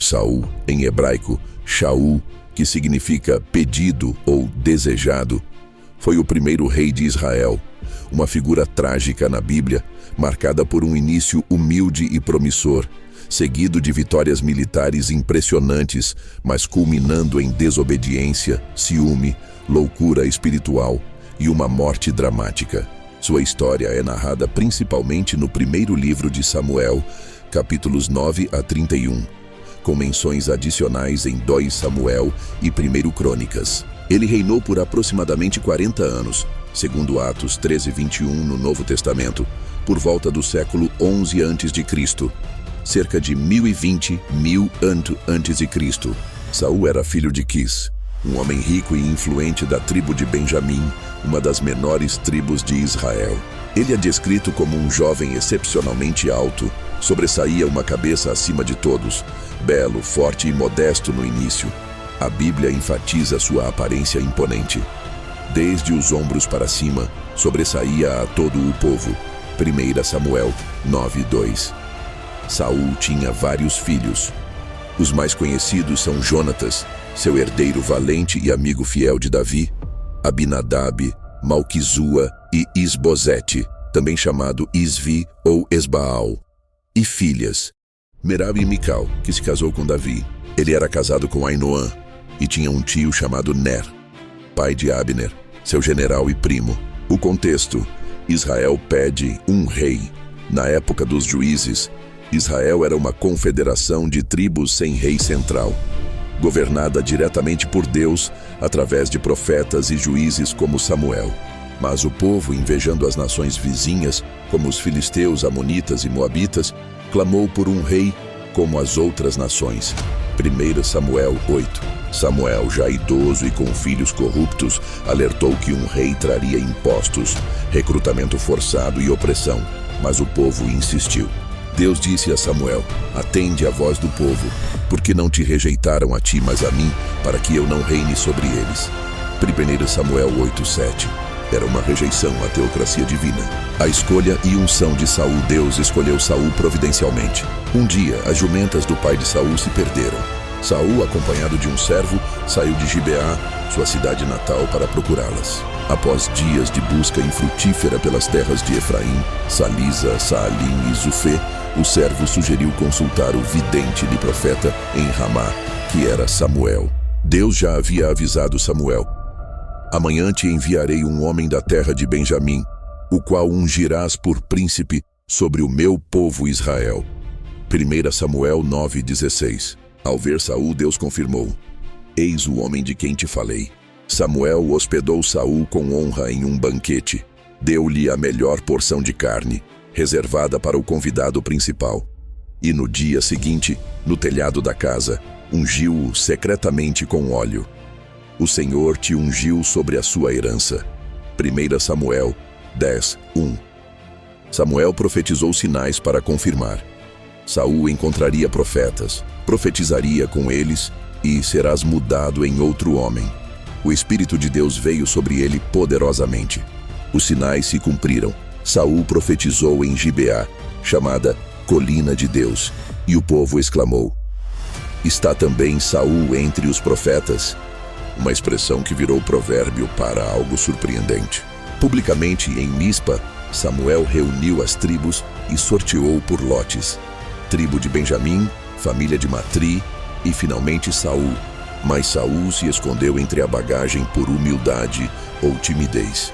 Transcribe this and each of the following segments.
Saul, em hebraico, Shaul, que significa pedido ou desejado, foi o primeiro rei de Israel, uma figura trágica na Bíblia, marcada por um início humilde e promissor, seguido de vitórias militares impressionantes, mas culminando em desobediência, ciúme, loucura espiritual e uma morte dramática. Sua história é narrada principalmente no primeiro livro de Samuel, capítulos 9 a 31, com menções adicionais em 2 Samuel e 1 Crônicas. Ele reinou por aproximadamente 40 anos, segundo Atos 13:21 no Novo Testamento, por volta do século 11 a.C., cerca de 1020 a.C. Saul era filho de Quis, um homem rico e influente da tribo de Benjamim, uma das menores tribos de Israel. Ele é descrito como um jovem excepcionalmente alto, sobressaía uma cabeça acima de todos, belo, forte e modesto no início. A Bíblia enfatiza sua aparência imponente. Desde os ombros para cima, sobressaía a todo o povo. 1 Samuel 9:2. Saul tinha vários filhos. Os mais conhecidos são Jonatas, seu herdeiro valente e amigo fiel de Davi, Abinadab, Malquizua e Isbosete, também chamado Isvi ou Esbaal, e filhas, Merab e Mical, que se casou com Davi. Ele era casado com Ainoã e tinha um tio chamado Ner, pai de Abner, seu general e primo. O contexto: Israel pede um rei. Na época dos juízes, Israel era uma confederação de tribos sem rei central, governada diretamente por Deus através de profetas e juízes como Samuel. Mas o povo, invejando as nações vizinhas, como os filisteus, amonitas e moabitas, clamou por um rei como as outras nações. 1 Samuel 8. Samuel, já idoso e com filhos corruptos, alertou que um rei traria impostos, recrutamento forçado e opressão, mas o povo insistiu. Deus disse a Samuel: atende à voz do povo, porque não te rejeitaram a ti, mas a mim, para que eu não reine sobre eles. 1 Samuel 8:7. Era uma rejeição à teocracia divina. A escolha e unção de Saul. Deus escolheu Saul providencialmente. Um dia, as jumentas do pai de Saul se perderam. Saul, acompanhado de um servo, saiu de Gibeá, sua cidade natal, para procurá-las. Após dias de busca infrutífera pelas terras de Efraim, Salisa, Saalim e Zufê, o servo sugeriu consultar o vidente e profeta em Ramá, que era Samuel. Deus já havia avisado Samuel: amanhã te enviarei um homem da terra de Benjamim, o qual ungirás por príncipe sobre o meu povo Israel. 1 Samuel 9:16. Ao ver Saul, Deus confirmou: eis o homem de quem te falei. Samuel hospedou Saul com honra em um banquete. Deu-lhe a melhor porção de carne, reservada para o convidado principal. E no dia seguinte, no telhado da casa, ungiu-o secretamente com óleo. O Senhor te ungiu sobre a sua herança. 1 Samuel 10:1. Samuel profetizou sinais para confirmar. Saul encontraria profetas, profetizaria com eles e serás mudado em outro homem. O Espírito de Deus veio sobre ele poderosamente. Os sinais se cumpriram. Saul profetizou em Gibeá, chamada Colina de Deus, e o povo exclamou: está também Saul entre os profetas? Uma expressão que virou provérbio para algo surpreendente. Publicamente em Mispa, Samuel reuniu as tribos e sorteou por lotes: tribo de Benjamim, família de Matri e finalmente Saul. Mas Saul se escondeu entre a bagagem por humildade ou timidez.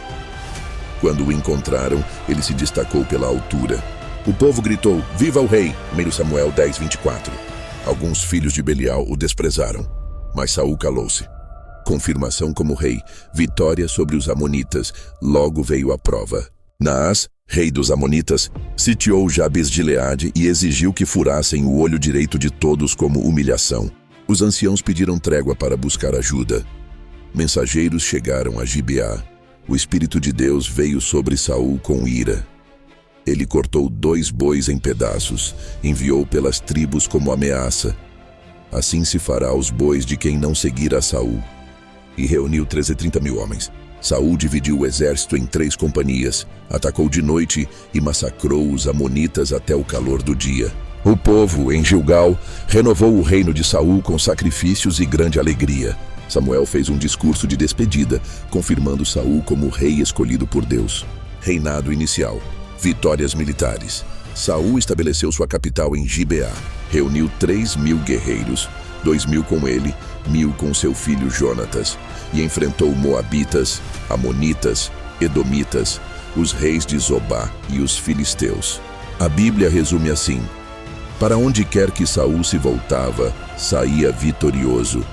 Quando o encontraram, ele se destacou pela altura. O povo gritou: viva o rei! 1 Samuel 10:24. Alguns filhos de Belial o desprezaram, mas Saul calou-se. Confirmação como rei, vitória sobre os amonitas, logo veio a prova. Naás, rei dos amonitas, sitiou Jabes de Gileade e exigiu que furassem o olho direito de todos como humilhação. Os anciãos pediram trégua para buscar ajuda. Mensageiros chegaram a Gibeá. O Espírito de Deus veio sobre Saul com ira. Ele cortou 2 bois em pedaços, enviou pelas tribos como ameaça. Assim se fará aos bois de quem não seguir a Saul. E reuniu 330.000 homens. Saul dividiu o exército em 3 companhias, atacou de noite e massacrou os amonitas até o calor do dia. O povo, em Gilgal, renovou o reino de Saul com sacrifícios e grande alegria. Samuel fez um discurso de despedida, confirmando Saul como rei escolhido por Deus. Reinado inicial. Vitórias militares. Saul estabeleceu sua capital em Gibeá. Reuniu 3.000 guerreiros, 2.000 com ele, 1.000 com seu filho Jonatas, e enfrentou Moabitas, Amonitas, Edomitas, os reis de Zobá e os filisteus. A Bíblia resume assim: para onde quer que Saul se voltava, saía vitorioso.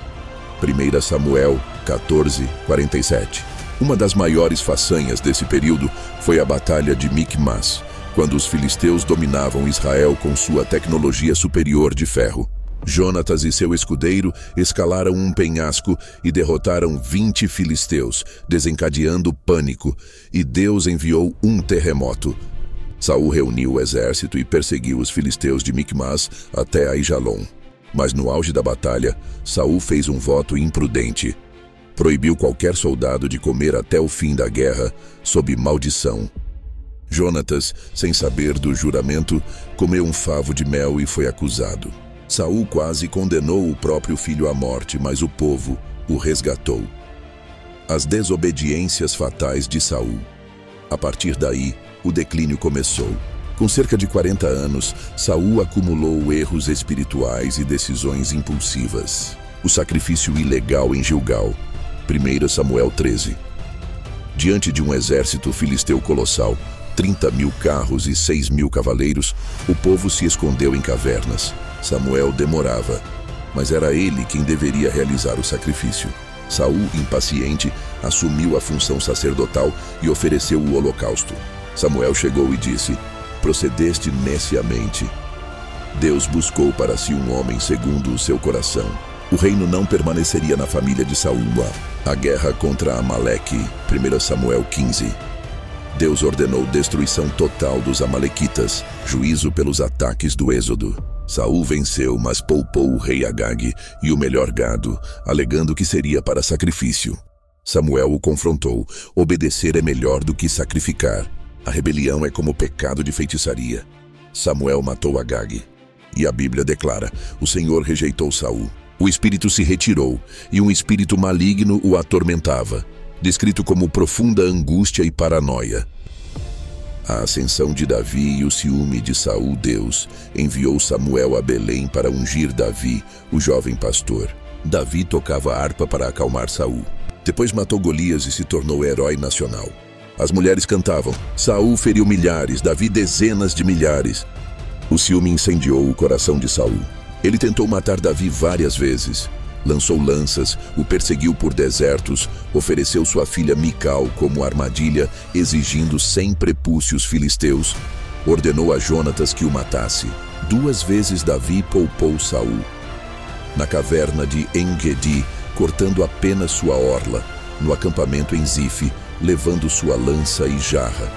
1 Samuel 14:47. Uma das maiores façanhas desse período foi a Batalha de Micmas, quando os filisteus dominavam Israel com sua tecnologia superior de ferro. Jonatas e seu escudeiro escalaram um penhasco e derrotaram 20 filisteus, desencadeando pânico, e Deus enviou um terremoto. Saul reuniu o exército e perseguiu os filisteus de Micmas até Aijalon. Mas no auge da batalha, Saul fez um voto imprudente. Proibiu qualquer soldado de comer até o fim da guerra, sob maldição. Jonatas, sem saber do juramento, comeu um favo de mel e foi acusado. Saul quase condenou o próprio filho à morte, mas o povo o resgatou. As desobediências fatais de Saul. A partir daí, o declínio começou. Com cerca de 40 anos, Saul acumulou erros espirituais e decisões impulsivas. O sacrifício ilegal em Gilgal. 1 Samuel 13. Diante de um exército filisteu colossal, 30.000 carros e 6.000 cavaleiros, o povo se escondeu em cavernas. Samuel demorava, mas era ele quem deveria realizar o sacrifício. Saul, impaciente, assumiu a função sacerdotal e ofereceu o holocausto. Samuel chegou e disse: procedeste neciamente. Deus buscou para si um homem segundo o seu coração. O reino não permaneceria na família de Saul. A guerra contra Amaleque, 1 Samuel 15. Deus ordenou destruição total dos amalequitas, juízo pelos ataques do Êxodo. Saul venceu, mas poupou o rei Agag e o melhor gado, alegando que seria para sacrifício. Samuel o confrontou: obedecer é melhor do que sacrificar. A rebelião é como pecado de feitiçaria. Samuel matou Agag. E a Bíblia declara: o Senhor rejeitou Saul. O espírito se retirou, e um espírito maligno o atormentava, descrito como profunda angústia e paranoia. A ascensão de Davi e o ciúme de Saul. Deus enviou Samuel a Belém para ungir Davi, o jovem pastor. Davi tocava harpa para acalmar Saul. Depois matou Golias e se tornou herói nacional. As mulheres cantavam: Saul feriu milhares, Davi dezenas de milhares. O ciúme incendiou o coração de Saul. Ele tentou matar Davi várias vezes. Lançou lanças, o perseguiu por desertos, ofereceu sua filha Mical como armadilha, exigindo 100 prepúcios filisteus. Ordenou a Jonatas que o matasse. 2 vezes Davi poupou Saul. Na caverna de En-Gedi, cortando apenas sua orla. No acampamento em Zife, levando sua lança e jarra.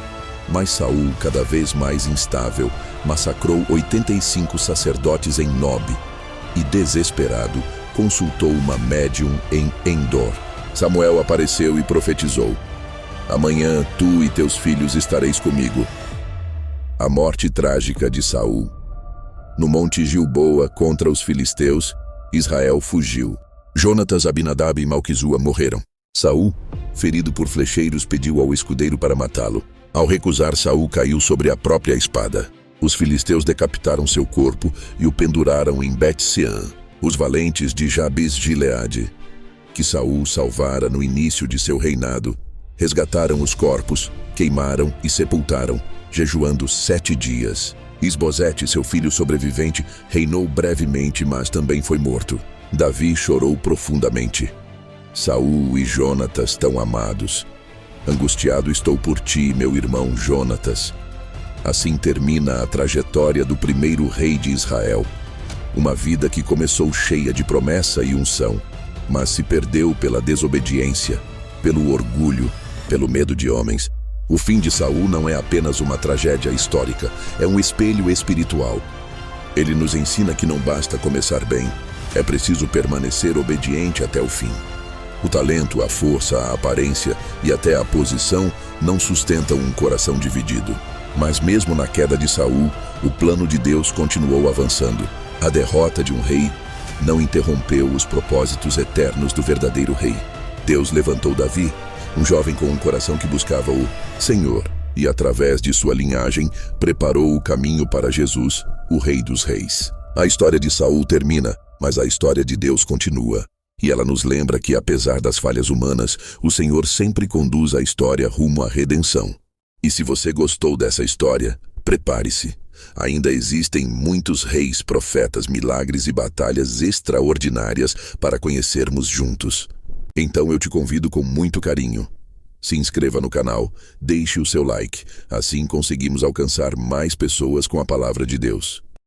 Mas Saul, cada vez mais instável, massacrou 85 sacerdotes em Nob e, desesperado, consultou uma médium em Endor. Samuel apareceu e profetizou: amanhã tu e teus filhos estareis comigo. A morte trágica de Saul. No monte Gilboa contra os filisteus, Israel fugiu. Jonatas, Abinadab e Malquizua morreram. Saul, ferido por flecheiros, pediu ao escudeiro para matá-lo. Ao recusar, Saul caiu sobre a própria espada. Os filisteus decapitaram seu corpo e o penduraram em Bet-Sean. Os valentes de Jabes-Gileade, que Saul salvara no início de seu reinado, resgataram os corpos, queimaram e sepultaram, jejuando 7 dias. Isbosete, seu filho sobrevivente, reinou brevemente, mas também foi morto. Davi chorou profundamente. Saul e Jonatas tão amados. Angustiado estou por ti, meu irmão Jonatas. Assim termina a trajetória do primeiro rei de Israel. Uma vida que começou cheia de promessa e unção, mas se perdeu pela desobediência, pelo orgulho, pelo medo de homens. O fim de Saul não é apenas uma tragédia histórica, é um espelho espiritual. Ele nos ensina que não basta começar bem, é preciso permanecer obediente até o fim. O talento, a força, a aparência e até a posição não sustentam um coração dividido. Mas mesmo na queda de Saul, o plano de Deus continuou avançando. A derrota de um rei não interrompeu os propósitos eternos do verdadeiro rei. Deus levantou Davi, um jovem com um coração que buscava o Senhor, e através de sua linhagem preparou o caminho para Jesus, o Rei dos Reis. A história de Saul termina, mas a história de Deus continua. E ela nos lembra que, apesar das falhas humanas, o Senhor sempre conduz a história rumo à redenção. E se você gostou dessa história, prepare-se. Ainda existem muitos reis, profetas, milagres e batalhas extraordinárias para conhecermos juntos. Então eu te convido com muito carinho. Se inscreva no canal, deixe o seu like, assim conseguimos alcançar mais pessoas com a palavra de Deus.